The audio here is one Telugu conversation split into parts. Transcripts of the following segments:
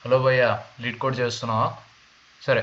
హలో భయ్య, లీడ్ కోడ్ చేస్తున్నావా? సరే,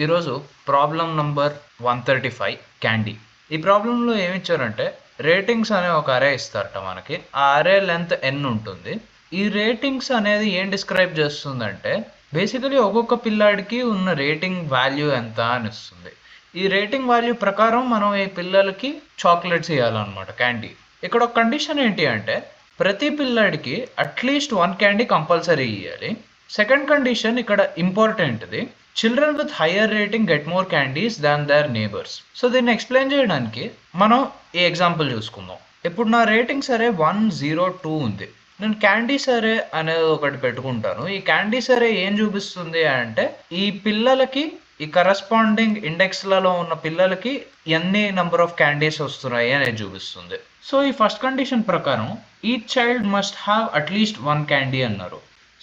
ఈరోజు ప్రాబ్లం నంబర్ 135 క్యాండీ. ఈ ప్రాబ్లంలో ఏమి ఇచ్చారంటే రేటింగ్స్ అనే ఒక అరే ఇస్తారట మనకి. ఆ అరే లెంత్ n ఉంటుంది. ఈ రేటింగ్స్ అనేది ఏం డిస్క్రైబ్ చేస్తుందంటే బేసికలీ ఒక్కొక్క పిల్లాడికి ఉన్న రేటింగ్ వాల్యూ ఎంత అని ఇస్తుంది. ఈ రేటింగ్ వాల్యూ ప్రకారం మనం ఈ పిల్లలకి చాక్లెట్స్ ఇవ్వాలన్నమాట, క్యాండీ. ఇక్కడ ఒక కండిషన్ ఏంటి అంటే ప్రతి పిల్లాడికి అట్లీస్ట్ 1 క్యాండీ కంపల్సరీ ఇవ్వాలి. సెకండ్ కండిషన్ ఇక్కడ ఇంపార్టెంట్ది, children with higher rating get more candies than their neighbours. So దీన్ని ఎక్స్ప్లెయిన్ చేయడానికి మనం ఈ ఎగ్జాంపుల్ చూసుకుందాం. ఇప్పుడు నా రేటింగ్ సరే 102 ఉంది. నేను క్యాండీ సరే అనేది ఒకటి పెట్టుకుంటాను. ఈ క్యాండీ సరే ఏం చూపిస్తుంది అంటే ఈ పిల్లలకి ఈ కరస్పాండింగ్ ఇండెక్స్లలో ఉన్న పిల్లలకి ఎన్ని నెంబర్ ఆఫ్ క్యాండీస్ వస్తున్నాయి అనేది చూపిస్తుంది. సో ఈ ఫస్ట్ కండిషన్ ప్రకారం each child must have at least 1 candy అన్నారు.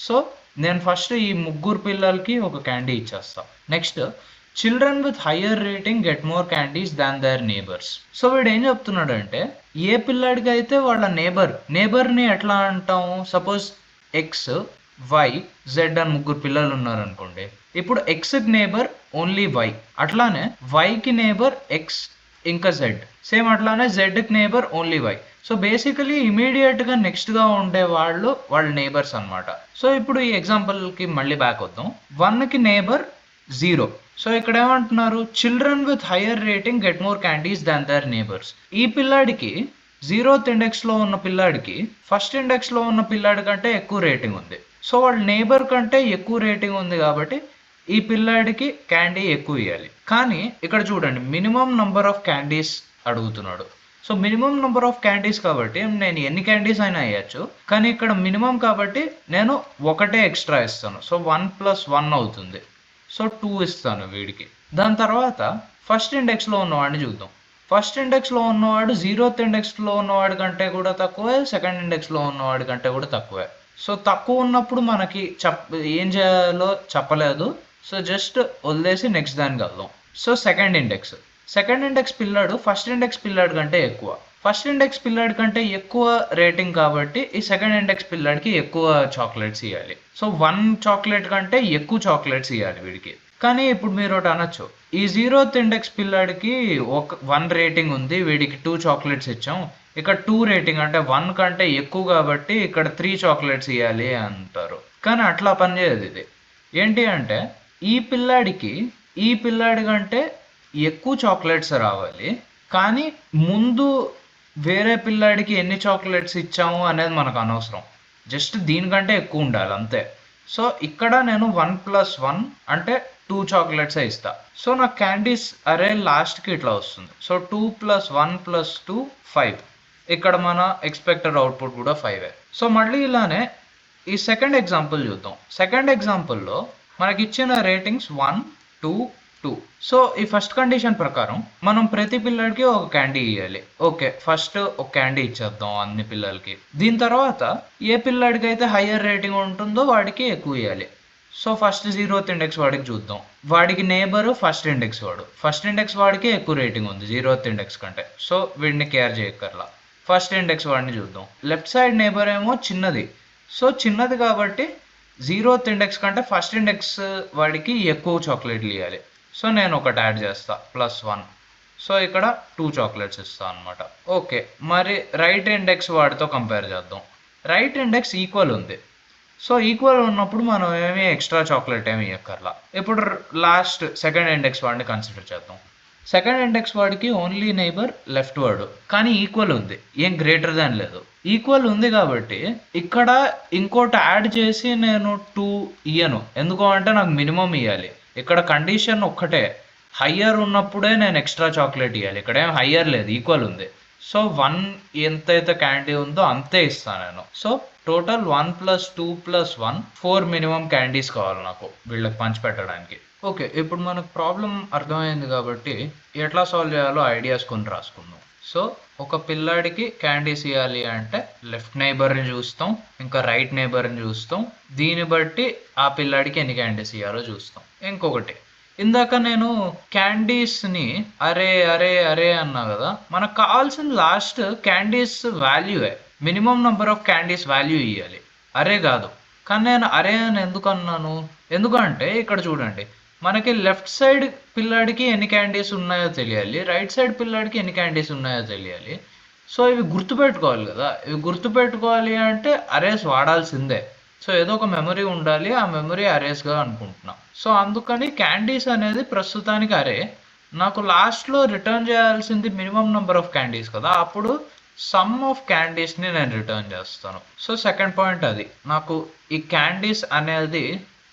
సో నేను ఫస్ట్ ఈ ముగ్గురు పిల్లలకి ఒక క్యాండీ ఇచ్చేస్తా. Next, children with higher rating get more candies than their neighbours. So వీడు ఏం చెప్తున్నాడు అంటే ఏ పిల్లాడికి అయితే వాళ్ళ నేబర్ని ఎట్లా అంటాము, సపోజ్ ఎక్స్, వై, జెడ్ అని ముగ్గురు పిల్లలు ఉన్నారు అనుకోండి. ఇప్పుడు ఎక్స్కి నేబర్ ఓన్లీ వై, అట్లానే వైకి నేబర్ ఎక్స్ ఇంకా జెడ్, సేమ్ అట్లానే జెడ్కి neighbour only Y. So basically ఇమీడియట్గా నెక్స్ట్గా ఉండే వాళ్ళ నేబర్స్ అనమాట. సో ఇప్పుడు ఈ ఎగ్జాంపుల్కి మళ్ళీ బ్యాక్ వద్దాం. 1కి నేబర్ 0. సో ఇక్కడ ఏమంటున్నారు, children with higher rating get more candies than their neighbours. ఈ పిల్లాడికి 0th ఇండెక్స్లో ఉన్న పిల్లాడికి ఫస్ట్ ఇండెక్స్లో ఉన్న పిల్లాడి కంటే ఎక్కువ రేటింగ్ ఉంది. సో వాళ్ళ నేబర్ కంటే ఎక్కువ రేటింగ్ ఉంది కాబట్టి ఈ పిల్లాడికి క్యాండీ ఎక్కువ ఇవ్వాలి. కానీ ఇక్కడ చూడండి, మినిమం నంబర్ ఆఫ్ క్యాండీస్ అడుగుతున్నాడు. So minimum number of candies కాబట్టి నేను ఎన్ని క్యాండీస్ అయినా వేయచ్చు, కానీ ఇక్కడ మినిమం కాబట్టి నేను ఒకటే ఎక్స్ట్రా ఇస్తాను. సో 1+1 అవుతుంది. సో 2 ఇస్తాను వీడికి. దాని తర్వాత ఫస్ట్ ఇండెక్స్లో ఉన్నవాడిని చూద్దాం. ఫస్ట్ ఇండెక్స్లో ఉన్నవాడు 0th ఇండెక్స్లో ఉన్నవాడి కంటే కూడా తక్కువే, సెకండ్ ఇండెక్స్లో ఉన్నవాడి కంటే కూడా తక్కువే. సో తక్కువ ఉన్నప్పుడు మనకి ఏం చేయాలో చెప్పలేదు. సో జస్ట్ వదిలేసి నెక్స్ట్ దానికి వెళ్దాం. సో సెకండ్ ఇండెక్స్ పిల్లాడు ఫస్ట్ ఇండెక్స్ పిల్లాడి కంటే ఎక్కువ. ఫస్ట్ ఇండెక్స్ పిల్లాడి కంటే ఎక్కువ రేటింగ్ కాబట్టి ఈ సెకండ్ ఇండెక్స్ పిల్లాడికి ఎక్కువ చాక్లెట్స్ ఇవ్వాలి. సో 1 చాక్లెట్ కంటే ఎక్కువ చాక్లెట్స్ ఇవ్వాలి వీడికి. కానీ ఇప్పుడు మీరు ఒకటి అనొచ్చు, ఈ 0th ఇండెక్స్ పిల్లాడికి 1 రేటింగ్ ఉంది, వీడికి 2 చాక్లెట్స్ ఇచ్చాం. ఇక్కడ 2 రేటింగ్ అంటే 1 కంటే ఎక్కువ కాబట్టి ఇక్కడ 3 చాక్లెట్స్ ఇవ్వాలి అంటారు. కానీ అట్లా పనిచేయదు. ఇది ఏంటి అంటే ఈ పిల్లాడి కంటే ఎక్కువ చాక్లెట్స్ రావాలి, కానీ ముందు వేరే పిల్లాడికి ఎన్ని చాక్లెట్స్ ఇచ్చాము అనేది మనకు అనవసరం. జస్ట్ దీనికంటే ఎక్కువ ఉండాలి అంతే. సో ఇక్కడ నేను 1+1 అంటే 2 చాక్లెట్సే ఇస్తా. సో నా క్యాండీస్ అరే లాస్ట్కి ఇట్లా వస్తుంది. సో 2+1+2 5. ఇక్కడ మన ఎక్స్పెక్టెడ్ అవుట్పుట్ కూడా 5. సో మళ్ళీ ఇలానే ఈ సెకండ్ ఎగ్జాంపుల్ చూద్దాం. సెకండ్ ఎగ్జాంపుల్లో మనకి ఇచ్చిన రేటింగ్స్ 1, 2, 2. సో ఈ ఫస్ట్ కండిషన్ ప్రకారం మనం ప్రతి పిల్లడికి ఒక క్యాండీ ఇవ్వాలి. ఓకే, ఫస్ట్ ఒక క్యాండీ ఇచ్చేద్దాం అన్ని పిల్లలకి. దీని తర్వాత ఏ పిల్లాడికి అయితే హయ్యర్ రేటింగ్ ఉంటుందో వాడికి ఎక్కువ ఇవ్వాలి. సో ఫస్ట్ 0th ఇండెక్స్ వాడికి చూద్దాం. వాడికి నేబర్ ఫస్ట్ ఇండెక్స్ వాడికి ఎక్కువ రేటింగ్ ఉంది 0th ఇండెక్స్ కంటే. సో వీడిని కేర్ చేయక్కర్లా. ఫస్ట్ ఇండెక్స్ వాడిని చూద్దాం. లెఫ్ట్ సైడ్ నేబర్ ఏమో చిన్నది. సో చిన్నది కాబట్టి 0th ఇండెక్స్ కంటే ఫస్ట్ ఇండెక్స్ వాడికి ఎక్కువ చాక్లెట్లు ఇవ్వాలి. సో నేను ఒకటి యాడ్ చేస్తా, +1. సో ఇక్కడ 2 చాక్లెట్స్ ఇస్తాను అనమాట. ఓకే, మరి రైట్ ఇండెక్స్ వాడితో కంపేర్ చేద్దాం. రైట్ ఇండెక్స్ ఈక్వల్ ఉంది. సో ఈక్వల్ ఉన్నప్పుడు మనం ఏమీ ఎక్స్ట్రా చాక్లెట్ ఏమి ఇవ్వక్కర్లా. ఇప్పుడు లాస్ట్ సెకండ్ ఇండెక్స్ వాడిని కన్సిడర్ చేద్దాం. సెకండ్ ఇండెక్స్ వాడికి ఓన్లీ నైబర్ లెఫ్ట్ వర్డ్, కానీ ఈక్వల్ ఉంది, ఏం గ్రేటర్ దాన్ లేదు. ఈక్వల్ ఉంది కాబట్టి ఇక్కడ ఇంకోటి యాడ్ చేసి నేను 2 ఇయ్యను. ఎందుకు అంటే నాకు మినిమం ఇవ్వాలి. ఇక్కడ కండిషన్ ఒక్కటే, హయ్యర్ ఉన్నప్పుడే నేను ఎక్స్ట్రా చాక్లెట్ ఇవ్వాలి. ఇక్కడ ఏం హయ్యర్ లేదు, ఈక్వల్ ఉంది. సో 1 ఎంతైతే క్యాండీ ఉందో అంతే ఇస్తాను నేను. సో టోటల్ 1+2+1 4 మినిమం క్యాండీస్ కావాలి నాకు వీళ్ళకి పంచి పెట్టడానికి. ఓకే, ఇప్పుడు మనకు ప్రాబ్లం అర్థమైంది కాబట్టి ఎట్లా సాల్వ్ చేయాలో ఐడియాస్ కొన్ని రాసుకుందాం. సో ఒక పిల్లాడికి క్యాండీస్ ఇవ్వాలి అంటే లెఫ్ట్ నైబర్ని చూస్తాం, ఇంకా రైట్ నైబర్ని చూస్తాం. దీన్ని బట్టి ఆ పిల్లాడికి ఎన్ని క్యాండీస్ ఇవ్వాలో చూస్తాం. ఇంకొకటి, ఇందాక నేను క్యాండీస్ని అరే అరే అరే అన్నా కదా, మనకు కావాల్సిన లాస్ట్ క్యాండీస్ వాల్యూయే. Minimum number of candies value ఇవ్వాలి, అరే కాదు. కానీ నేను అరే అని ఎందుకు అన్నాను? ఎందుకంటే ఇక్కడ చూడండి, మనకి లెఫ్ట్ సైడ్ పిల్లాడికి ఎన్ని క్యాండీస్ ఉన్నాయో తెలియాలి, రైట్ సైడ్ పిల్లాడికి ఎన్ని క్యాండీస్ ఉన్నాయో తెలియాలి. సో ఇవి గుర్తుపెట్టుకోవాలి కదా. ఇవి గుర్తుపెట్టుకోవాలి అంటే అరేస్ వాడాల్సిందే. సో ఏదో ఒక మెమరీ ఉండాలి, ఆ మెమరీ అరేస్గా అనుకుంటున్నాం. సో అందుకని క్యాండీస్ అనేది ప్రస్తుతానికి అరే. నాకు లాస్ట్లో రిటర్న్ చేయాల్సింది మినిమం నెంబర్ ఆఫ్ క్యాండీస్ కదా, అప్పుడు సమ్ ఆఫ్ క్యాండీస్ని నేను రిటర్న్ చేస్తాను. సో సెకండ్ పాయింట్ అది, నాకు ఈ క్యాండీస్ అనేది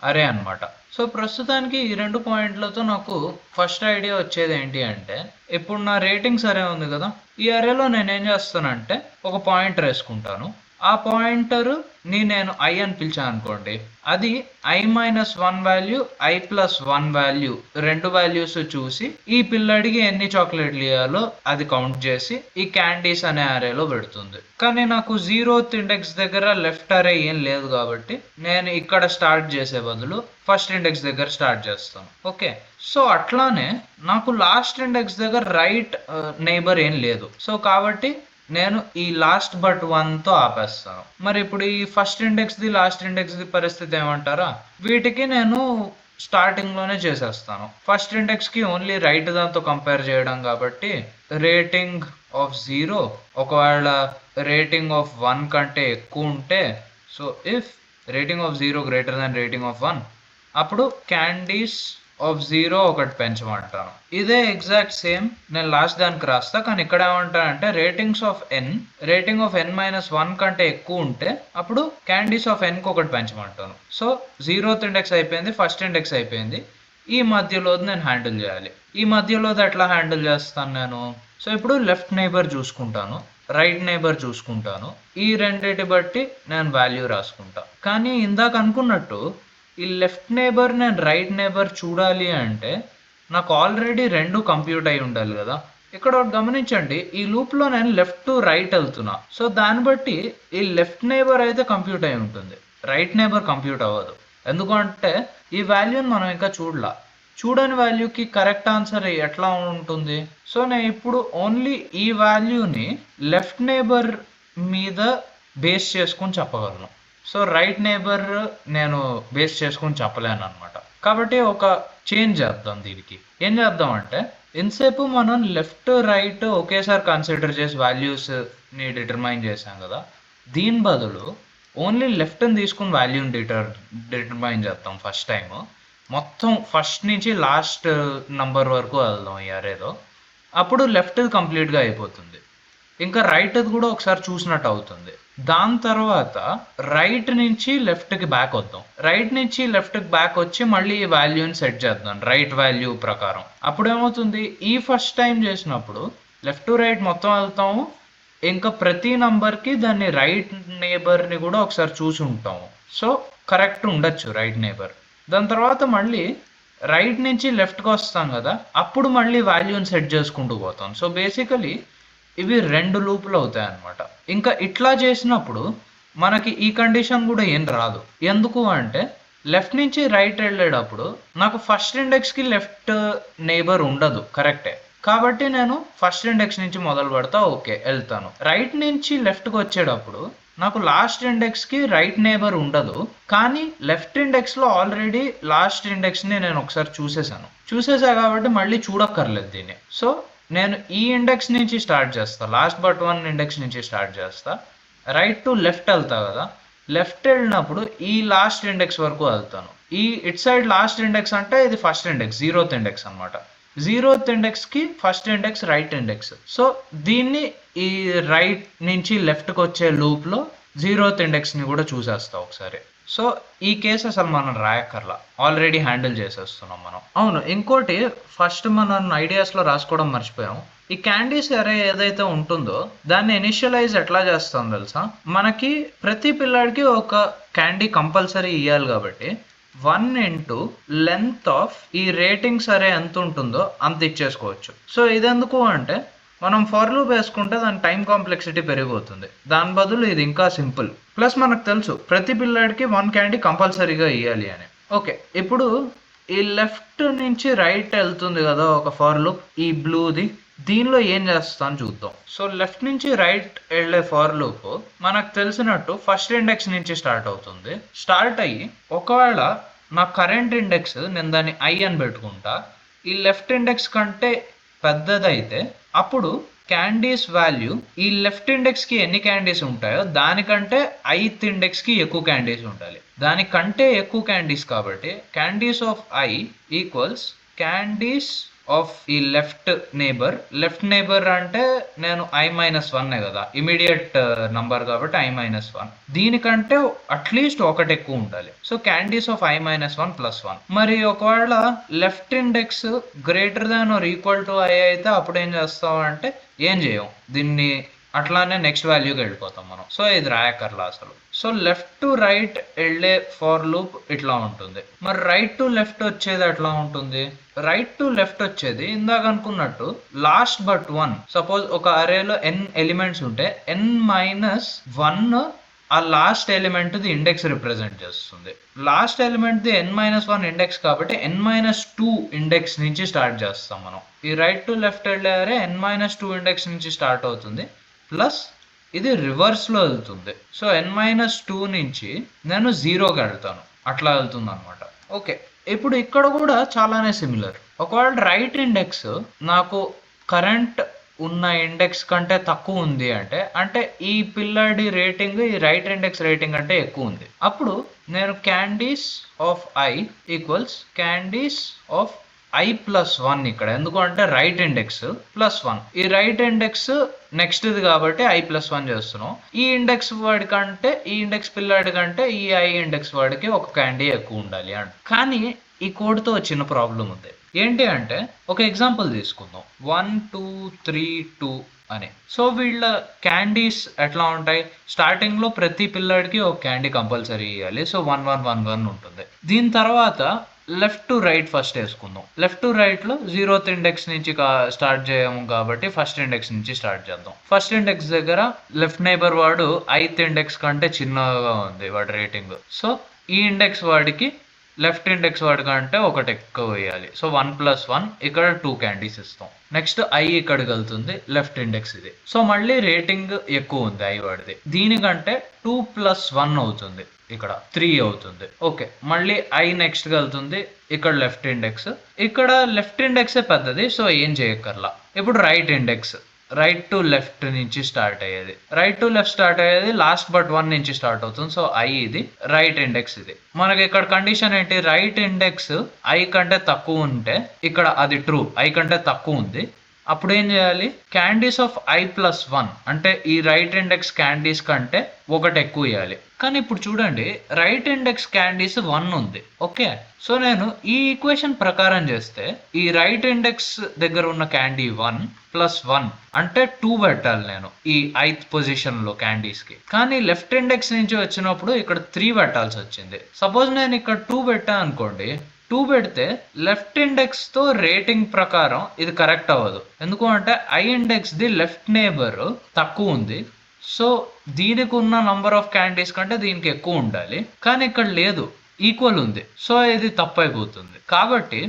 అరే అనమాట. సో ప్రస్తుతానికి ఈ 2 పాయింట్లతో నాకు ఫస్ట్ ఐడియా వచ్చేది ఏంటి అంటే, ఇప్పుడు నా రేటింగ్స్ అరే ఉంది కదా, ఈ అరేలో నేనేం చేస్తానంటే ఒక పాయింటర్ వేసుకుంటాను. ఆ పాయింటర్ నేను ఐ అని పిలిచాను అనుకోండి, అది i-1 value i+1 value 2 values చూసి ఈ పిల్లడికి ఎన్ని చాక్లెట్లు ఇవ్వాలో అది కౌంట్ చేసి ఈ క్యాండీస్ అనే అరేలో పెడుతుంది. కానీ నాకు 0th ఇండెక్స్ దగ్గర లెఫ్ట్ అరే ఏం లేదు కాబట్టి నేను ఇక్కడ స్టార్ట్ చేసే బదులు ఫస్ట్ ఇండెక్స్ దగ్గర స్టార్ట్ చేస్తాను. ఓకే, సో అట్లానే నాకు లాస్ట్ ఇండెక్స్ దగ్గర రైట్ నైబర్ ఏం లేదు. సో కాబట్టి నేను ఈ లాస్ట్ బట్ 1తో ఆపేస్తాను. మరి ఇప్పుడు ఈ ఫస్ట్ ఇండెక్స్ది లాస్ట్ ఇండెక్స్ది పరిస్థితి ఏమంటారా? వీటికి నేను స్టార్టింగ్లోనే చేసేస్తాను. ఫస్ట్ ఇండెక్స్కి ఓన్లీ రైట్ దాంతో కంపేర్ చేయడం కాబట్టి రేటింగ్ ఆఫ్ 0 ఒకవేళ రేటింగ్ ఆఫ్ 1 కంటే ఎక్కువ ఉంటే, so if rating of 0 greater than rating of 1, అప్పుడు క్యాండీస్ ఆఫ్ 0 ఒకటి పెంచమంటాను. ఇదే ఎగ్జాక్ట్ సేమ్ నేను లాస్ట్ దానికి రాస్తా, కానీ ఇక్కడ ఏమంటానంటే రేటింగ్ ఆఫ్ n-1 కంటే ఎక్కువ ఉంటే అప్పుడు క్యాండీస్ ఆఫ్ nకి ఒకటి పెంచమంటాను. సో 0th ఇండెక్స్ అయిపోయింది, ఫస్ట్ ఇండెక్స్ అయిపోయింది, ఈ మధ్యలోది నేను హ్యాండిల్ చేయాలి. ఈ మధ్యలోది ఎట్లా హ్యాండిల్ చేస్తాను నేను? సో ఇప్పుడు లెఫ్ట్ నైబర్ చూసుకుంటాను, రైట్ నైబర్ చూసుకుంటాను, ఈ రెండింటి బట్టి నేను వాల్యూ రాసుకుంటా. కానీ ఇందాక అనుకున్నట్టు ఈ లెఫ్ట్ నైబర్ నేను రైట్ నైబర్ చూడాలి అంటే నాకు ఆల్రెడీ 2 కంప్యూట్ అయి ఉండాలి కదా. ఇక్కడ ఒకటి గమనించండి, ఈ లూప్లో నేను లెఫ్ట్ టు రైట్ వెళ్తున్నా. సో దాన్ని బట్టి ఈ లెఫ్ట్ నైబర్ అయితే కంప్యూట్ అయి ఉంటుంది, రైట్ నైబర్ కంప్యూట్ అవ్వదు. ఎందుకంటే ఈ వాల్యూని మనం ఇంకా చూడని వాల్యూకి కరెక్ట్ ఆన్సర్ ఎట్లా ఉంటుంది? సో నేను ఇప్పుడు ఓన్లీ ఈ వాల్యూని లెఫ్ట్ నైబర్ మీద బేస్ చేసుకొని చెప్పగలను. సో రైట్ నైబర్ నేను బేస్ చేసుకొని చెప్పలేను అనమాట. కాబట్టి ఒక చేంజ్ చేద్దాం. దీనికి ఏం చేద్దాం అంటే, ఇంతసేపు మనం లెఫ్ట్ రైట్ ఒకేసారి కన్సిడర్ చేసి వాల్యూస్ని డిటర్మైన్ చేసాం కదా, దీని బదులు ఓన్లీ లెఫ్ట్ని తీసుకుని వాల్యూని డిటర్మైన్ చేద్దాం. ఫస్ట్ టైం మొత్తం ఫస్ట్ నుంచి లాస్ట్ నంబర్ వరకు వెళ్దాం ఈ అరేలో. అప్పుడు లెఫ్ట్ కంప్లీట్గా అయిపోతుంది, ఇంకా రైట్ కూడా ఒకసారి చూసినట్టు అవుతుంది. దాని తర్వాత రైట్ నుంచి లెఫ్ట్కి బ్యాక్ వద్దాం. రైట్ నుంచి లెఫ్ట్కి బ్యాక్ వచ్చి మళ్ళీ ఈ వాల్యూని సెట్ చేద్దాం రైట్ వాల్యూ ప్రకారం. అప్పుడు ఏమవుతుంది, ఈ ఫస్ట్ టైం చేసినప్పుడు లెఫ్ట్ టు రైట్ మొత్తం వెళ్తాము, ఇంకా ప్రతి నంబర్కి దాన్ని రైట్ నేబర్ని కూడా ఒకసారి చూసి ఉంటాము. సో కరెక్ట్ ఉండొచ్చు రైట్ నేబర్. దాని తర్వాత మళ్ళీ రైట్ నుంచి లెఫ్ట్కి వస్తాం కదా, అప్పుడు మళ్ళీ వాల్యూని సెట్ చేసుకుంటూ పోతాం. సో బేసికలీ ఇవి 2 లూపులు అవుతాయి అన్నమాట. ఇంకా ఇట్లా చేసినప్పుడు మనకి ఈ కండిషన్ కూడా ఏం రాదు. ఎందుకు అంటే లెఫ్ట్ నుంచి రైట్ వెళ్ళేటప్పుడు నాకు ఫస్ట్ ఇండెక్స్కి లెఫ్ట్ నైబర్ ఉండదు, కరెక్టే. కాబట్టి నేను ఫస్ట్ ఇండెక్స్ నుంచి మొదలు పెడతా, ఓకే వెళ్తాను. రైట్ నుంచి లెఫ్ట్కి వచ్చేటప్పుడు నాకు లాస్ట్ ఇండెక్స్కి రైట్ నైబర్ ఉండదు, కానీ లెఫ్ట్ ఇండెక్స్లో ఆల్రెడీ లాస్ట్ ఇండెక్స్ని నేను ఒకసారి చూసేసా కాబట్టి మళ్ళీ చూడక్కర్లేదు దీన్ని. సో నేను ఈ ఇండెక్స్ నుంచి స్టార్ట్ చేస్తా, లాస్ట్ బట్ 1 ఇండెక్స్ నుంచి స్టార్ట్ చేస్తా, రైట్ టు లెఫ్ట్ వెళ్తా కదా, లెఫ్ట్ వెళ్ళినప్పుడు ఈ లాస్ట్ ఇండెక్స్ వరకు వెళ్తాను. ఈ ఇట్ సైడ్ లాస్ట్ ఇండెక్స్ అంటే ఇది ఫస్ట్ ఇండెక్స్, 0th ఇండెక్స్ అనమాట. 0th ఇండెక్స్కి first index right index. So దీన్ని ఈ రైట్ నుంచి లెఫ్ట్కి వచ్చే లూప్లో 0th ఇండెక్స్ని కూడా చూసేస్తా ఒకసారి. సో ఈ కేసు అసలు మనం రాయక్కర్లా, ఆల్రెడీ హ్యాండిల్ చేసేస్తున్నాం మనం. అవును, ఇంకోటి ఫస్ట్ మనం ఐడియాస్లో రాసుకోవడం మర్చిపోయాం. ఈ క్యాండీస్ అరే ఏదైతే ఉంటుందో దాన్ని ఇనిషియలైజ్ ఎట్లా చేస్తాం తెలుసా? మనకి ప్రతి పిల్లాడికి ఒక క్యాండీ కంపల్సరీ ఇవ్వాలి కాబట్టి 1 into లెంత్ ఆఫ్ ఈ రేటింగ్స్ అరే ఎంత ఉంటుందో అంత ఇచ్చేసుకోవచ్చు. సో ఇదెందుకు అంటే మనం ఫర్ లూప్ వేసుకుంటే దాని టైం కాంప్లెక్సిటీ పెరిగిపోతుంది, దాని బదులు ఇది ఇంకా సింపుల్. ప్లస్ మనకు తెలుసు ప్రతి పిల్లాడికి 1 క్యాండీ కంపల్సరీగా ఇవ్వాలి అని. ఓకే, ఇప్పుడు ఈ లెఫ్ట్ నుంచి రైట్ వెళ్తుంది కదా ఒక ఫర్ లూప్, ఈ బ్లూది దీనిలో ఏం చేస్తాను చూద్దాం. సో లెఫ్ట్ నుంచి రైట్ వెళ్ళే ఫర్ లూప్ మనకు తెలిసినట్టు ఫస్ట్ ఇండెక్స్ నుంచి స్టార్ట్ అవుతుంది. స్టార్ట్ అయ్యి ఒకవేళ నా కరెంట్ ఇండెక్స్ నేను దాన్ని ఐ అని పెట్టుకుంటా, ఈ లెఫ్ట్ ఇండెక్స్ కంటే పెద్దదైతే అప్పుడు క్యాండీస్ వాల్యూ ఈ లెఫ్ట్ ఇండెక్స్ కి ఎన్ని క్యాండీస్ ఉంటాయో దానికంటే ఐత్ ఇండెక్స్ కి ఎక్కువ క్యాండీస్ ఉండాలి. దానికంటే ఎక్కువ క్యాండీస్ కాబట్టి candies of I equals candies of ఈ లెఫ్ట్ నేబర్ అంటే నేను i-1 కదా, ఇమీడియట్ నంబర్ కాబట్టి i-1. దీనికంటే అట్లీస్ట్ ఒకటి ఎక్కువ ఉండాలి. So candies of i-1 + 1. మరి ఒకవేళ left index greater than or equal to i అయితే అప్పుడు ఏం చేస్తాం అంటే ఏం చేయం, దీన్ని అట్లానే నెక్స్ట్ వాల్యూకి వెళ్ళిపోతాం మనం. సో ఇది రాయకర్లా అసలు. సో లెఫ్ట్ టు రైట్ వెళ్ళే ఫర్ లూప్ ఇట్లా ఉంటుంది. మరి రైట్ టు లెఫ్ట్ వచ్చేది ఎట్లా ఉంటుంది? రైట్ టు లెఫ్ట్ వచ్చేది ఇందాక అనుకున్నట్టు లాస్ట్ బట్ 1. సపోజ్ ఒక అరేలో n ఎలిమెంట్స్ ఉంటే n-1 ఆ లాస్ట్ ఎలిమెంట్ ది ఇండెక్స్ రిప్రజెంట్ చేస్తుంది. లాస్ట్ ఎలిమెంట్ ది n-1 ఇండెక్స్ కాబట్టి n-2 ఇండెక్స్ నుంచి స్టార్ట్ చేస్తాం మనం. ఈ రైట్ టు లెఫ్ట్ వెళ్ళే అరే n-2 ఇండెక్స్ నుంచి స్టార్ట్ అవుతుంది, ప్లస్ ఇది రివర్స్ లో వెళ్తుంది. సో n-2 నుంచి నేను 0కి వెళ్తాను, అట్లా వెళ్తుంది అనమాట. ఓకే, ఇప్పుడు ఇక్కడ కూడా చాలానే సిమిలర్. ఒకవేళ రైట్ ఇండెక్స్ నాకు కరెంట్ ఉన్న ఇండెక్స్ కంటే తక్కువ ఉంది అంటే ఈ పిల్లడి రేటింగ్ ఈ రైట్ ఇండెక్స్ రేటింగ్ అంటే ఎక్కువ ఉంది, అప్పుడు నేను candies of I equals candies of i+1 ఇక్కడ. ఎందుకంటే రైట్ ఇండెక్స్ +1, ఈ రైట్ ఇండెక్స్ నెక్స్ట్ ఇది కాబట్టి i+1 చేస్తున్నాం. ఈ ఇండెక్స్ వాడి కంటే ఈ ఇండెక్స్ పిల్లాడి కంటే ఈ i ఇండెక్స్ వాడికి ఒక క్యాండీ ఎక్కువ ఉండాలి అంట. కానీ ఈ కోడ్తో చిన్న ప్రాబ్లం ఉంది. ఏంటి అంటే ఒక ఎగ్జాంపుల్ తీసుకుందాం, 1 2 3 2 అని. సో వీళ్ళ క్యాండీస్ ఎట్లా ఉంటాయి? స్టార్టింగ్ లో ప్రతి పిల్లాడికి ఒక క్యాండీ కంపల్సరీ ఇవ్వాలి. సో 1 1 1 1 ఉంటుంది. దీని తర్వాత లెఫ్ట్ టు రైట్ ఫస్ట్ వేసుకుందాం. లెఫ్ట్ టు రైట్ లో 0th ఇండెక్స్ నుంచి స్టార్ట్ చేయము కాబట్టి ఫస్ట్ ఇండెక్స్ నుంచి స్టార్ట్ చేద్దాం. ఫస్ట్ ఇండెక్స్ దగ్గర లెఫ్ట్ నైబర్ వాడు ఐత్ ఇండెక్స్ కంటే చిన్నగా ఉంది వాడి రేటింగ్. సో ఈ ఇండెక్స్ వాడికి లెఫ్ట్ ఇండెక్స్ వాడి కంటే ఒకటి ఎక్కువ వేయాలి. సో 1 + 1 ఇక్కడ 2 క్యాండీస్ ఇస్తాం. నెక్స్ట్ ఐ ఇక్కడికి వెళ్తుంది, లెఫ్ట్ ఇండెక్స్ ఇది. సో మళ్ళీ రేటింగ్ ఎక్కువ ఉంది ఐ వాడిది, దీనికంటే 2 + 1 అవుతుంది, ఇక్కడ 3 అవుతుంది. ఓకే, మళ్ళీ ఐ నెక్స్ట్ వెళ్తుంది, ఇక్కడ లెఫ్ట్ ఇండెక్స్, ఇక్కడ లెఫ్ట్ ఇండెక్సే పెద్దది. సో ఏం చేయక్కర్లా. ఇప్పుడు right index right to left నుంచి స్టార్ట్ అయ్యేది, రైట్ టు లెఫ్ట్ స్టార్ట్ అయ్యేది లాస్ట్ బట్ 1 నుంచి స్టార్ట్ అవుతుంది. సో ఐ ఇది, రైట్ ఇండెక్స్ ఇది. మనకి ఇక్కడ కండిషన్ ఏంటి? రైట్ ఇండెక్స్ ఐ కంటే తక్కువ ఉంటే ఇక్కడ అది ట్రూ, ఐ కంటే తక్కువ ఉంది. అప్పుడు ఏం చేయాలి? క్యాండీస్ ఆఫ్ i+1 అంటే ఈ రైట్ ఇండెక్స్ క్యాండీస్ కంటే ఒకటి ఎక్కువ ఇవ్వాలి. కానీ ఇప్పుడు చూడండి, రైట్ ఇండెక్స్ క్యాండీస్ 1 ఉంది. ఓకే, సో నేను ఈ ఈక్వేషన్ ప్రకారం చేస్తే ఈ రైట్ ఇండెక్స్ దగ్గర ఉన్న క్యాండీ 1 + 1 అంటే 2 పెట్టాలి నేను ఈ ఐత్ పొజిషన్ లో క్యాండీస్ కి. కానీ లెఫ్ట్ ఇండెక్స్ నుంచి వచ్చినప్పుడు ఇక్కడ 3 పెట్టాల్సి వచ్చింది. సపోజ్ నేను ఇక్కడ 2 పెట్టా అనుకోండి, 2 పెడితే లెఫ్ట్ ఇండెక్స్ తో రేటింగ్ ప్రకారం ఇది కరెక్ట్ అవ్వదు. ఎందుకు అంటే I index the left neighbour తక్కువ ఉంది. సో దీనికి ఉన్న నంబర్ ఆఫ్ క్యాండీస్ కంటే దీనికి ఎక్కువ ఉండాలి, కానీ ఇక్కడ లేదు, ఈక్వల్ ఉంది. సో ఇది తప్పు అయిపోతుంది. కాబట్టి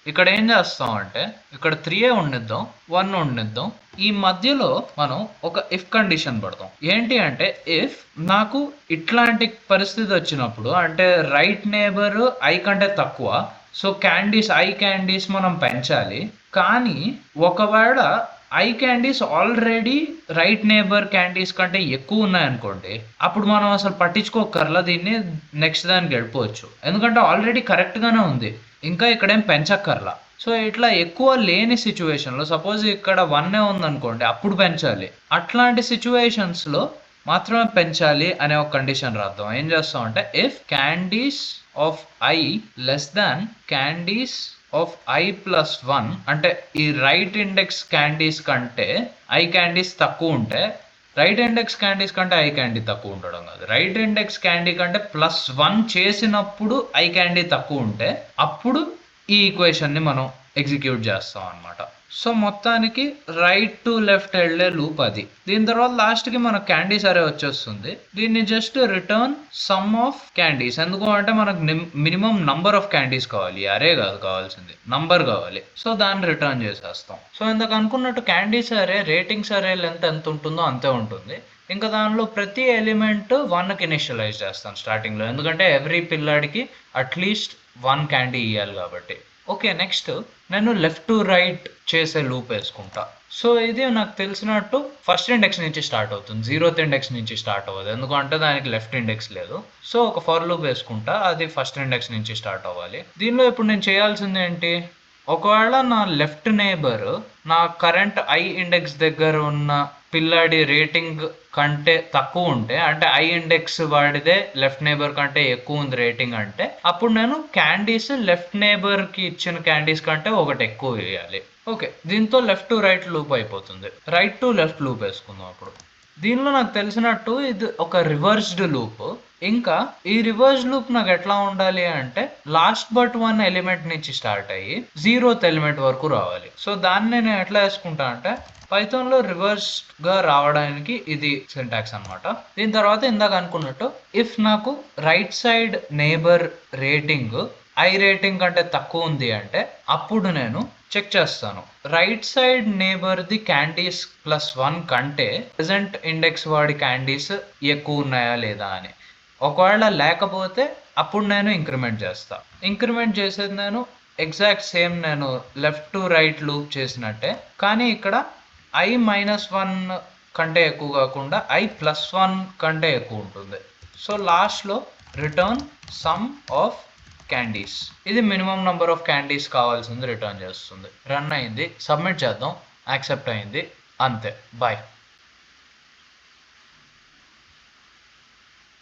ఇక్కడ ఏం చేస్తాం అంటే ఇక్కడ 3 ఉండిద్దాం, 1 ఉండిద్దాం. ఈ మధ్యలో మనం ఒక ఇఫ్ కండిషన్ పడతాం. ఏంటి అంటే ఇఫ్ నాకు ఇట్లాంటి పరిస్థితి వచ్చినప్పుడు అంటే రైట్ నేబర్ ఐ కంటే తక్కువ, సో ఐ క్యాండీస్ మనం పెంచాలి. కానీ ఒకవేళ I candies already right neighbour candies కంటే ఎక్కువ ఉన్నాయనుకోండి, అప్పుడు మనం అసలు పట్టించుకోకర్లా, దీన్ని నెక్స్ట్ దానికి వెళ్ళిపోవచ్చు. ఎందుకంటే ఆల్రెడీ కరెక్ట్ గానే ఉంది, ఇంకా ఇక్కడేం పెంచక్కర్లా. సో ఇట్లా ఎక్కువ లేని సిచ్యువేషన్లో సపోజ్ ఇక్కడ 1 ఉందనుకోండి, అప్పుడు పెంచాలి. అట్లాంటి సిచ్యువేషన్స్లో మాత్రమే పెంచాలి అనే ఒక కండిషన్ రాద్దాం. ఏం చేస్తాం అంటే if candies of I less than candies of i+1 అంటే ఈ రైట్ ఇండెక్స్ క్యాండీస్ కంటే ఐ క్యాండీస్ తక్కువ ఉంటే, రైట్ ఇండెక్స్ క్యాండీస్ కంటే ఐ క్యాండీ తక్కువ ఉండడం కాదు, రైట్ ఇండెక్స్ క్యాండీ కంటే +1 చేసినప్పుడు ఐ క్యాండీ తక్కువ ఉంటే అప్పుడు ఈ ఈక్వేషన్ ని మనం ఎగ్జిక్యూట్ చేస్తాం అనమాట. సో మొత్తానికి రైట్ టు లెఫ్ట్ వెళ్ళే లూప్ అది. దీని తర్వాత లాస్ట్కి మనకు క్యాండీస్ అరే వచ్చేస్తుంది. దీన్ని just return some of candies, ఎందుకు అంటే మనకు మినిమం నంబర్ ఆఫ్ క్యాండీస్ కావాలి, అరే కాదు కావాల్సింది, నంబర్ కావాలి. సో దాన్ని రిటర్న్ చేసేస్తాం. సో ఇందాక అనుకున్నట్టు క్యాండీస్ అరే రేటింగ్స్ అరే లెంత్ ఎంత ఉంటుందో అంతే ఉంటుంది. ఇంకా దానిలో ప్రతి ఎలిమెంట్ 1కి ఇనిషియలైజ్ చేస్తాను స్టార్టింగ్లో, ఎందుకంటే ఎవ్రీ పిల్లాడికి అట్లీస్ట్ 1 క్యాండీ ఇవ్వాలి కాబట్టి. ఓకే, నెక్స్ట్ నేను లెఫ్ట్ టు రైట్ చేసే లూప్ వేసుకుంటా. సో ఇది నాకు తెలిసినట్టు ఫస్ట్ ఇండెక్స్ నుంచి స్టార్ట్ అవుతుంది, 0th ఇండెక్స్ నుంచి స్టార్ట్ అవ్వదు, ఎందుకంటే దానికి లెఫ్ట్ ఇండెక్స్ లేదు. సో ఒక ఫర్ లూప్ వేసుకుంటా, అది ఫస్ట్ ఇండెక్స్ నుంచి స్టార్ట్ అవ్వాలి. దీనిలో ఇప్పుడు నేను చేయాల్సింది ఏంటి, ఒకవేళ నా లెఫ్ట్ నేబర్ నా కరెంట్ ఐ ఇండెక్స్ దగ్గర ఉన్న పిల్లాడి రేటింగ్ కంటే తక్కువ ఉంటే, అంటే ఐ ఇండెక్స్ వాడిదే లెఫ్ట్ నేబర్ కంటే ఎక్కువ ఉంది రేటింగ్ అంటే, అప్పుడు నేను క్యాండీస్ లెఫ్ట్ నేబర్ కి ఇచ్చిన క్యాండీస్ కంటే ఒకటి ఎక్కువ వేయాలి. ఓకే, దీంతో లెఫ్ట్ టు రైట్ లూప్ అయిపోతుంది. రైట్ టు లెఫ్ట్ లూప్ వేసుకుందాం. అప్పుడు దీనిలో నాకు తెలిసినట్టు ఇది ఒక రివర్స్డ్ లూప్. ఇంకా ఈ రివర్స్ లూప్ నాకు ఎట్లా ఉండాలి అంటే, లాస్ట్ బట్ 1 ఎలిమెంట్ నుంచి స్టార్ట్ అయ్యి 0th ఎలిమెంట్ వరకు రావాలి. సో దాన్ని నేను ఎట్లా వేసుకుంటా అంటే, పైథాన్లో రివర్స్ గా రావడానికి ఇది సింటాక్స్ అనమాట. దీని తర్వాత ఇందాక అనుకున్నట్టు, ఇఫ్ నాకు right side neighbour rating I rating కంటే తక్కువ ఉంది అంటే, అప్పుడు నేను చెక్ చేస్తాను right side neighbour the candies +1 కంటే ప్రెసెంట్ ఇండెక్స్ వాడి క్యాండీస్ ఎక్కువ ఉన్నాయా లేదా అని. ఒకవేళ లేకపోతే అప్పుడు నేను ఇంక్రిమెంట్ చేస్తా. ఇంక్రిమెంట్ చేసేది నేను ఎగ్జాక్ట్ సేమ్ నేను లెఫ్ట్ టు రైట్ లూప్ చేసినట్టే, కానీ ఇక్కడ i-1 కంటే ఎక్కువ కాకుండా i+1 కంటే ఎక్కువ ఉంటుంది. సో లాస్ట్లో రిటర్న్ సమ్ ఆఫ్ క్యాండీస్, ఇది మినిమం నెంబర్ ఆఫ్ క్యాండీస్ కావాల్సింది రిటర్న్ చేస్తుంది. రన్ అయింది, సబ్మిట్ చేద్దాం, యాక్సెప్ట్ అయింది, అంతే. బాయ్.